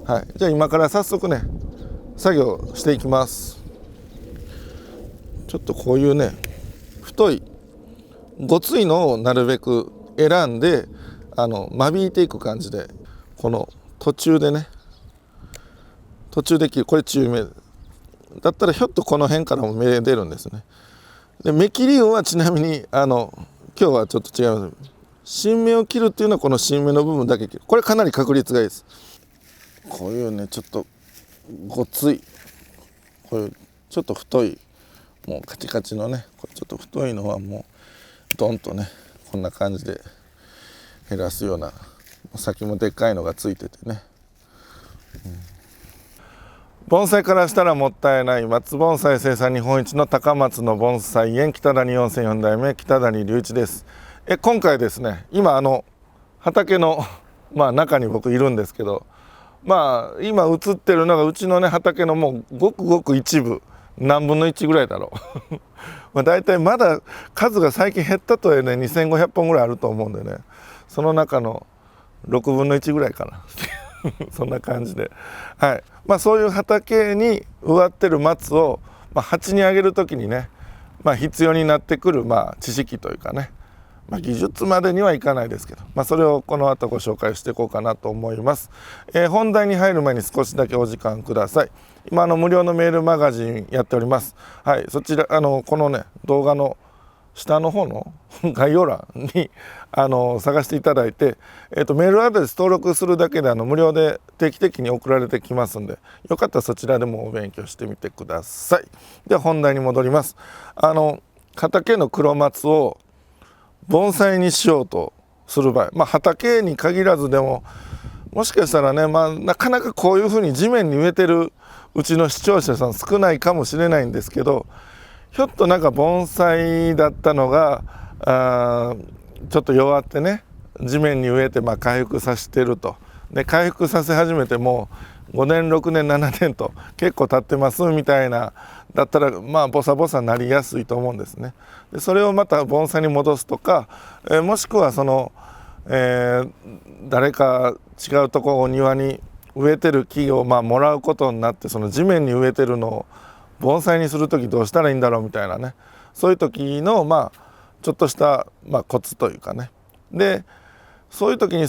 はい、じゃあ今から早速ね作業していきます。ちょっとこういうね太いごついのをなるべく選んで間引いていく感じで、この途中で切る。これ中目だったらひょっとこの辺からも目出るんですね。で目切り運はちなみに今日はちょっと違います。新芽を切るっていうのはこの新芽の部分だけ切る。これかなり確率がいいです。こういうねちょっとごつい、こういうちょっと太い、もうカチカチのね、これちょっと太いのはもうドンとねこんな感じで減らすような、先もでっかいのがついててね、盆栽からしたらもったいない松盆栽生産日本一の高松の盆栽園北谷温泉4代目北谷隆一です。今回ですね、今畑の中に僕いるんですけど、今映ってるのがうちのね畑のもうごくごく一部、何分の1ぐらいだろうだいたいまだ数が最近減ったとはいえね2500本ぐらいあると思うんでね、その中の6分の1ぐらいかなそんな感じで、はい、そういう畑に植わってる松を、鉢にあげる時にね、必要になってくる知識というかね、技術までにはいかないですけど、それをこの後ご紹介していこうかなと思います。本題に入る前に少しだけお時間ください。今無料のメールマガジンやっております。はい、そちらこのね動画の下の方の概要欄に探していただいて、メールアドレス登録するだけで無料で定期的に送られてきますんで、よかったらそちらでもお勉強してみてください。では本題に戻ります。畑の黒松を盆栽にしようとする場合、畑に限らずでももしかしたらね、なかなかこういうふうに地面に植えてるうちの視聴者さん少ないかもしれないんですけど、ひょっと盆栽だったのがちょっと弱ってね地面に植えて回復させてると。で回復させ始めてもう5年6年7年と結構経ってますみたいなだったらボサボサなりやすいと思うんですね。でそれをまた盆栽に戻すとか、もしくは誰か違うところを庭に植えてる木をもらうことになって、その地面に植えてるのを盆栽にする時どうしたらいいんだろうみたいなね、そういう時のちょっとしたコツというかね。でそういう時に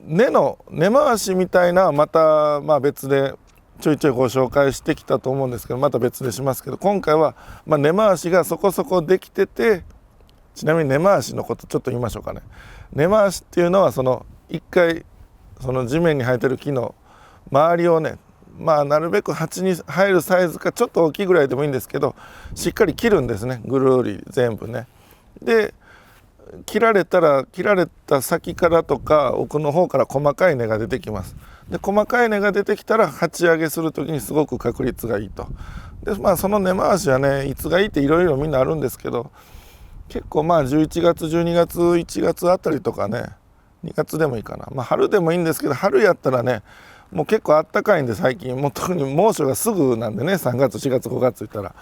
根の根回しみたいなまた別でちょいちょいご紹介してきたと思うんですけど、また別でしますけど、今回は根回しがそこそこできてて、ちなみに根回しのことちょっと言いましょうかね。根回しっていうのは一回地面に生えてる木の周りをね、なるべく鉢に入るサイズかちょっと大きいぐらいでもいいんですけど、しっかり切るんですね、ぐるり全部ね。で切られた先からとか奥の方から細かい根が出てきます。で細かい根が出てきたら鉢上げする時にすごく確率がいいと。でその根回しはねいつがいいっていろいろみんなあるんですけど、結構11月12月1月あたりとかね、2月でもいいかな、春でもいいんですけど、春やったらねもう結構あったかいんで、最近もう特に猛暑がすぐなんでね、3月4月5月いったら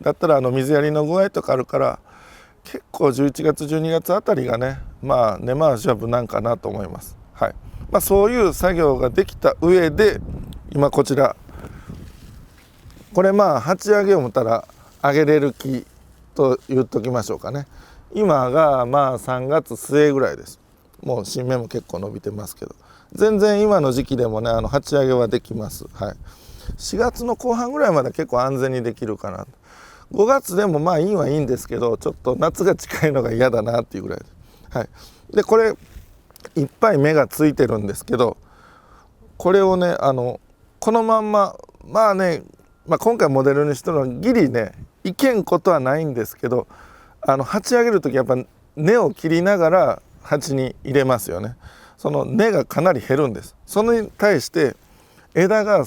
だったら水やりの具合とかあるから、結構11月12月あたりがね根回しは無難かなと思います。はい、そういう作業ができた上で、今こちらこれ鉢上げを思ったら上げれる木と言っときましょうかね。今が3月末ぐらいです。もう新芽も結構伸びてますけど、全然今の時期でもね鉢上げはできます。はい、4月の後半ぐらいまで結構安全にできるかな。5月でもいいはいいんですけど、ちょっと夏が近いのが嫌だなっていうぐらいです。はい、でこれいっぱい芽がついてるんですけど、これをねこのまんま今回モデルにしたのはギリねいけんことはないんですけど、鉢上げる時やっぱ根を切りながら鉢に入れますよね。その根がかなり減るんです。それに対して枝が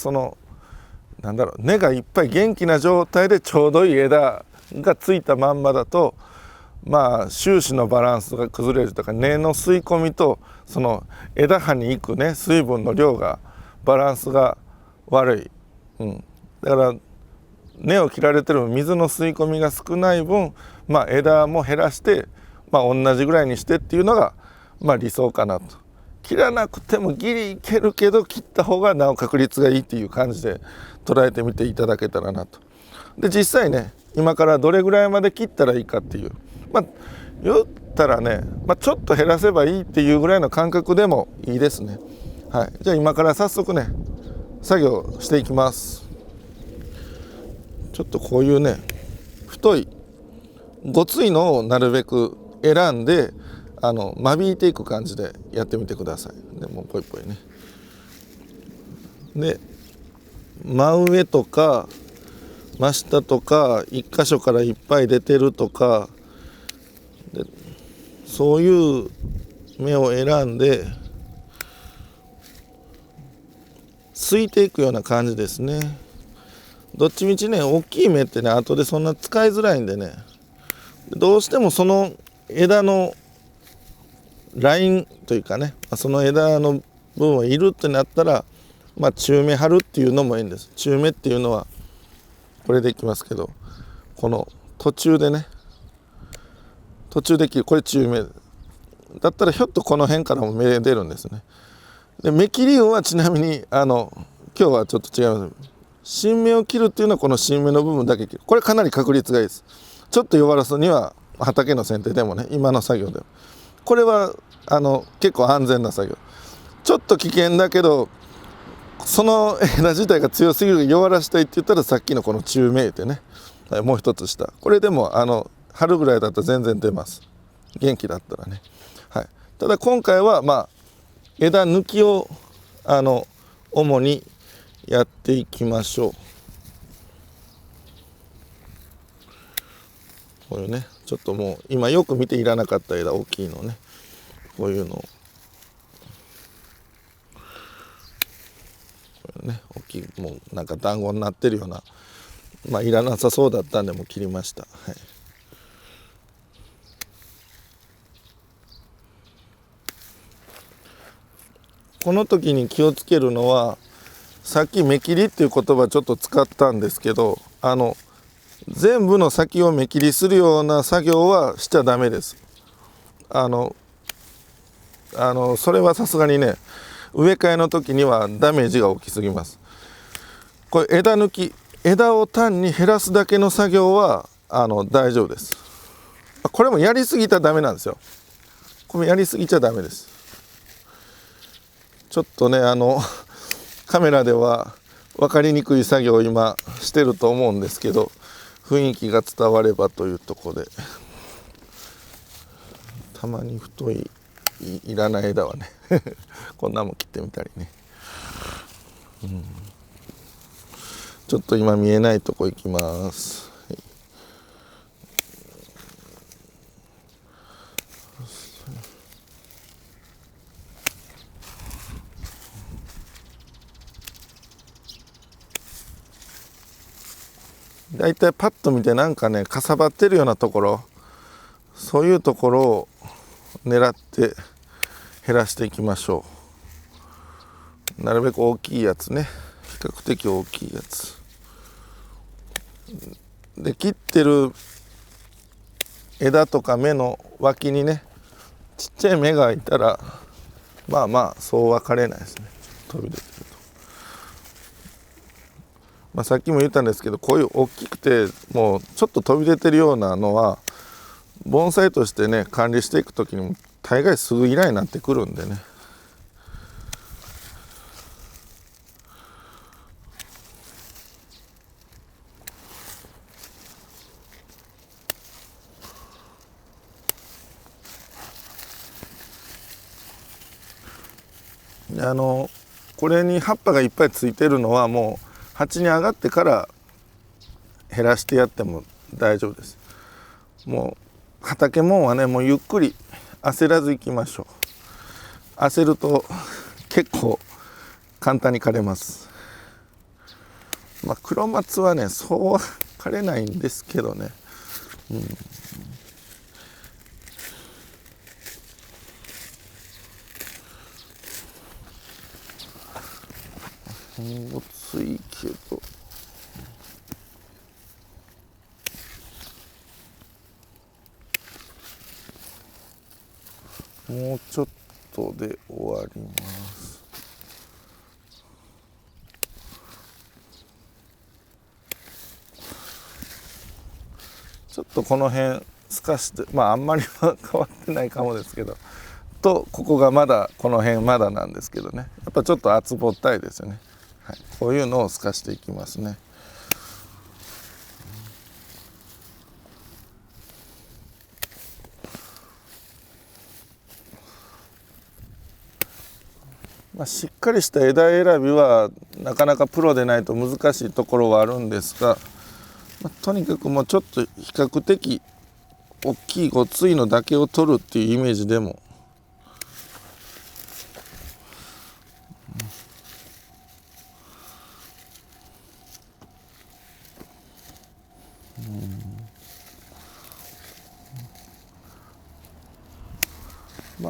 根がいっぱい元気な状態でちょうどいい枝がついたまんまだと収支のバランスが崩れるとか、根の吸い込みとその枝葉に行くね水分の量がバランスが悪い、だから根を切られてる水の吸い込みが少ない分、枝も減らして同じぐらいにしてっていうのが理想かなと切らなくてもギリいけるけど切った方がなお確率がいいっていう感じで捉えてみていただけたらなと。で実際ね今からどれぐらいまで切ったらいいかっていう言ったらね、ちょっと減らせばいいっていうぐらいの感覚でもいいですね。はい、じゃあ今から早速ね作業していきます。ちょっとこういうね太いごついのをなるべく選んで間引いていく感じでやってみてください。でもうぽいぽいね。で真上とか真下とか一箇所からいっぱい出てるとかでそういう目を選んですいていくような感じですね。どっちみちね大きい目ってね後でそんな使いづらいんでね、どうしてもその枝のラインというかねその枝の部分をいるってなったら中目張るっていうのもいいんです。中目っていうのはこれでいきますけど、この途中で切るこれ中目だったらひょっとこの辺からも目出るんですね。で目切り運はちなみに今日はちょっと違います。新芽を切るっていうのはこの新芽の部分だけ切る、これかなり確率がいいです。ちょっと弱らすには畑の剪定でもね今の作業でもこれは結構安全な作業。ちょっと危険だけどその枝自体が強すぎる弱らしたいって言ったらさっきのこの中芽でね、もう一つ下これでも春ぐらいだったら全然出ます。元気だったらね。はい、ただ今回は枝抜きを主にやっていきましょう。こういうねちょっともう今よく見ていらなかった枝大きいのねこういうのをね大きいもうなんか団子になってるようないらなさそうだったんでもう切りました。はい、この時に気をつけるのはさっき目切りっていう言葉ちょっと使ったんですけど全部の先を目切りするような作業はしちゃダメです。それはさすがにね植え替えの時にはダメージが大きすぎます。これ枝抜き枝を単に減らすだけの作業は大丈夫です。これもやりすぎたらダメなんですよ。これやりすぎちゃダメです。ちょっとねカメラでは分かりにくい作業を今してると思うんですけど雰囲気が伝わればというところでたまに太いいらない枝はねこんなもん切ってみたりね、ちょっと今見えないとこ行きます。だいたいパッと見てなんかねかさばってるようなところそういうところを狙って減らしていきましょう。なるべく大きいやつね比較的大きいやつで切ってる枝とか芽の脇にねちっちゃい芽がいたらそう分かれないですね。飛び出てると、さっきも言ったんですけどこういう大きくてもうちょっと飛び出てるようなのは盆栽としてね管理していく時にも大概すぐ依頼になってくるんでね。これに葉っぱがいっぱいついてるのはもう鉢に上がってから減らしてやっても大丈夫です。もう畑もんはねもうゆっくり焦らずいきましょう。焦ると結構簡単に枯れます。黒松はねそうは枯れないんですけどね、ごついけどもうちょっとことで終わります。ちょっとこの辺透かして、あんまりは変わってないかもですけど、とここがまだこの辺まだなんですけどね、やっぱちょっと厚ぼったいですよね。はい、こういうのを透かしていきますね。しっかりした枝選びはなかなかプロでないと難しいところはあるんですが、とにかくもうちょっと比較的大きいごついのだけを取るっていうイメージでも、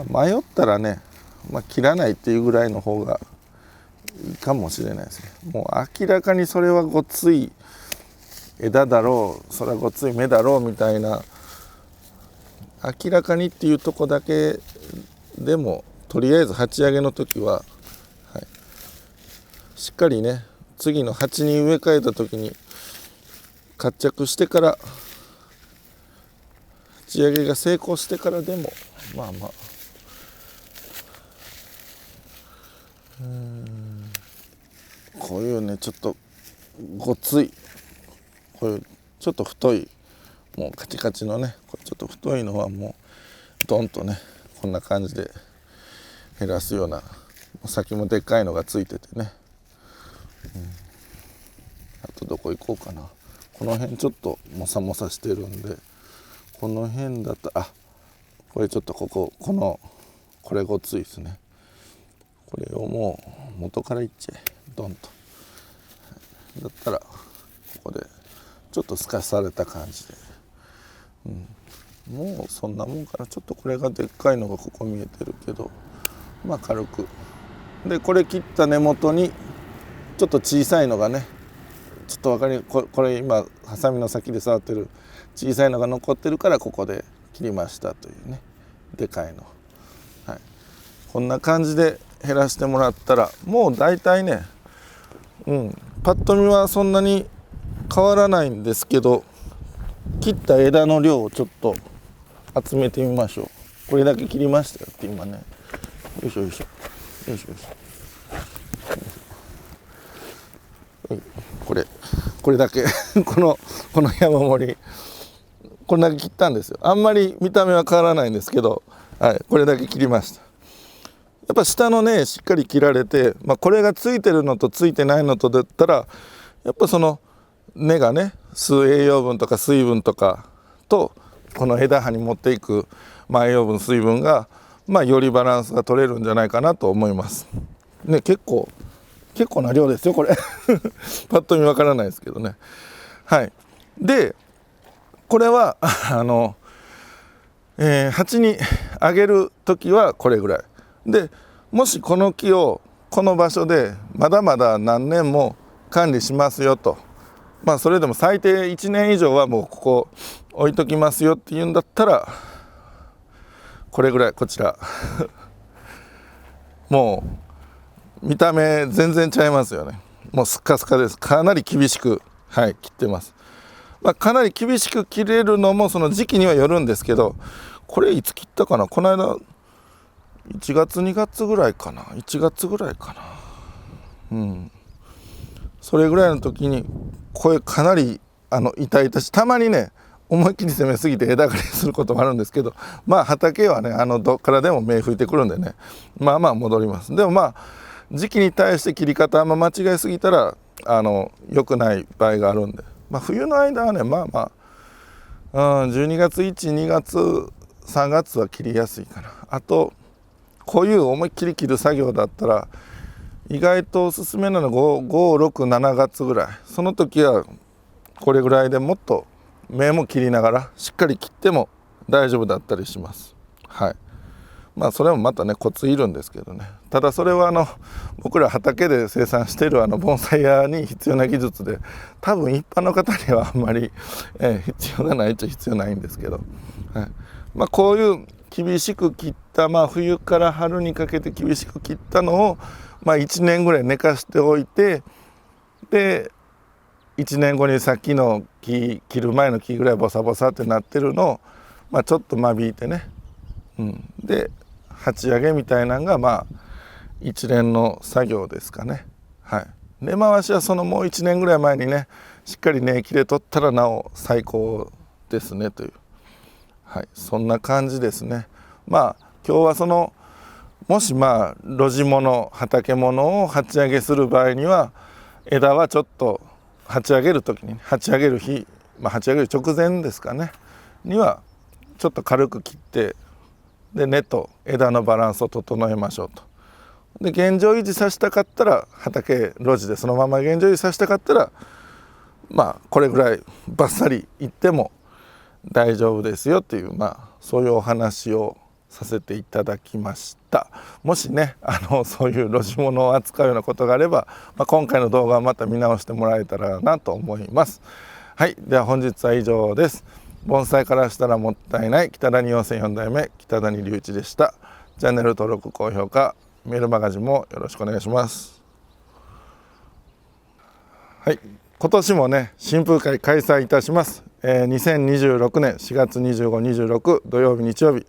迷ったらね、切らないっていうぐらいの方がいいかもしれないですね。もう明らかにそれはごつい枝だろう、それはごつい芽だろうみたいな、明らかにっていうとこだけでもとりあえず鉢上げの時は、しっかりね、次の鉢に植え替えた時に活着してから、鉢上げが成功してからでもこういうね、ちょっとごつい、こういうちょっと太い、もうカチカチのね、これちょっと太いのはもうドンとね、こんな感じで減らすような、先もでっかいのがついててね、あとどこ行こうかな。この辺ちょっとモサモサしてるんで、この辺だとこれちょっとこれごついですね。これをもう元からいっちゃえ、ドンと。だったらここでちょっと透かされた感じで、もうそんなもんかな。ちょっとこれがでっかいのがここ見えてるけど、軽くで、これ切った根元にちょっと小さいのがね、ちょっと分かり、これ今ハサミの先で触ってる小さいのが残ってるから、ここで切りましたというね、でかいの、こんな感じで減らしてもらったら、もう大体ね、パッと見はそんなに変わらないんですけど、切った枝の量をちょっと集めてみましょう。これだけ切りましたよって今ね、よいしょよいしょよいしょよいしょ、これだけこの山盛り、これだけ切ったんですよ。あんまり見た目は変わらないんですけど、これだけ切りました。やっぱ下のね、しっかり切られて、これがついてるのとついてないのとだったら、やっぱその根がね、吸う栄養分とか水分とかと、この枝葉に持っていく、栄養分水分が、よりバランスが取れるんじゃないかなと思いますね。結構な量ですよこれパッと見わからないですけどね。でこれは鉢にあげる時はこれぐらいで、もしこの木をこの場所でまだまだ何年も管理しますよと、それでも最低1年以上はもうここ置いときますよっていうんだったら、これぐらい、こちらもう見た目全然ちゃいますよね。もうスッカスカです。かなり厳しく切ってます。かなり厳しく切れるのもその時期にはよるんですけど、これいつ切ったかな、この間1月2月ぐらいかな、1月ぐらいかな、それぐらいの時にこれかなり痛々しい、たまにね思いっきり攻めすぎて枝刈りすることもあるんですけど、畑はねどっからでも芽吹いてくるんでね、戻ります。でも時期に対して切り方間違いすぎたら良くない場合があるんで、冬の間はね12月1、2月、3月は切りやすいかな。あとこういう思いっきり切る作業だったら意外とおすすめなのが5、6、7月ぐらい、その時はこれぐらいでもっと芽も切りながらしっかり切っても大丈夫だったりします。それもまたねコツいるんですけどね。ただそれは僕ら畑で生産している盆栽屋に必要な技術で、多分一般の方にはあんまり、必要がないっちゃ必要ないんですけど、こういう厳しく切った、冬から春にかけて厳しく切ったのを、1年ぐらい寝かしておいて、で1年後にさっきの木切る前の木ぐらいボサボサってなってるのを、ちょっと間引いてね、で鉢上げみたいなのが一連の作業ですかね。根回しはそのもう1年ぐらい前にねしっかり根切れ取ったらなお最高ですねという、そんな感じですね。今日はそのもし露地物畑物を鉢上げする場合には枝はちょっと鉢上げる時に鉢上げる日、鉢上げる直前ですかねにはちょっと軽く切って、で根と枝のバランスを整えましょうと。で現状維持させたかったら畑露地でそのまま現状維持させたかったらこれぐらいバッサリいっても大丈夫ですよっていう、そういうお話をさせていただきました。もしねそういう露地物を扱うようなことがあれば、今回の動画はまた見直してもらえたらなと思います。では本日は以上です。盆栽からしたらもったいない北谷養成4代目北谷隆一でした。チャンネル登録高評価メールマガジンもよろしくお願いします。今年もね新風会開催いたします。2026年4月25、26土曜日日曜日、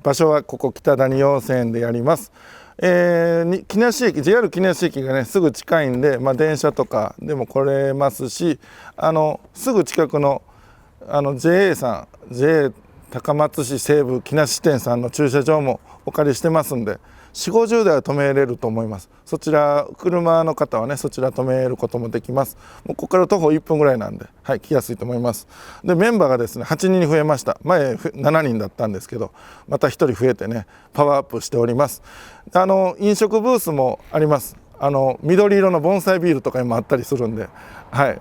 場所はここ北谷養成園でやります。木梨駅 JR 木梨駅がねすぐ近いんで、電車とかでも来れますし、すぐ近くのJA さん JA 高松市西部木梨店さんの駐車場もお借りしてますんで4、50台は止めれると思います。そちら車の方はねそちら止めることもできます。もうここから徒歩1分ぐらいなんで、来やすいと思います。でメンバーがですね8人に増えました。前7人だったんですけどまた1人増えてねパワーアップしております。飲食ブースもあります。緑色の盆栽ビールとかにもあったりするんで、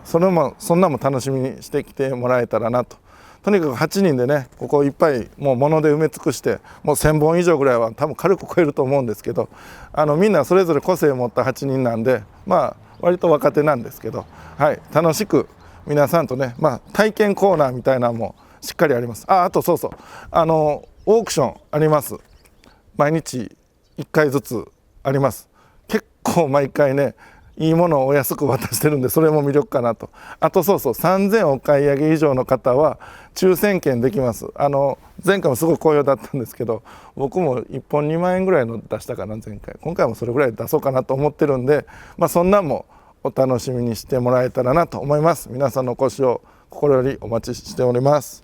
そんなも楽しみにしてきてもらえたらなと。とにかく8人でねここいっぱいもう物で埋め尽くしてもう1,000本以上ぐらいは多分軽く超えると思うんですけど、みんなそれぞれ個性を持った8人なんで割と若手なんですけど、楽しく皆さんとね、体験コーナーみたいなのもしっかりあります。あとそうそうオークションあります。毎日1回ずつあります。結構毎回ねいいものをお安く渡してるんでそれも魅力かなと。あとそうそう3000お買い上げ以上の方は抽選券できます。前回もすごい好評だったんですけど僕も1本2万円ぐらいの出したかな前回。今回もそれぐらい出そうかなと思ってるんで、そんなんもお楽しみにしてもらえたらなと思います。皆さんのお越しを心よりお待ちしております。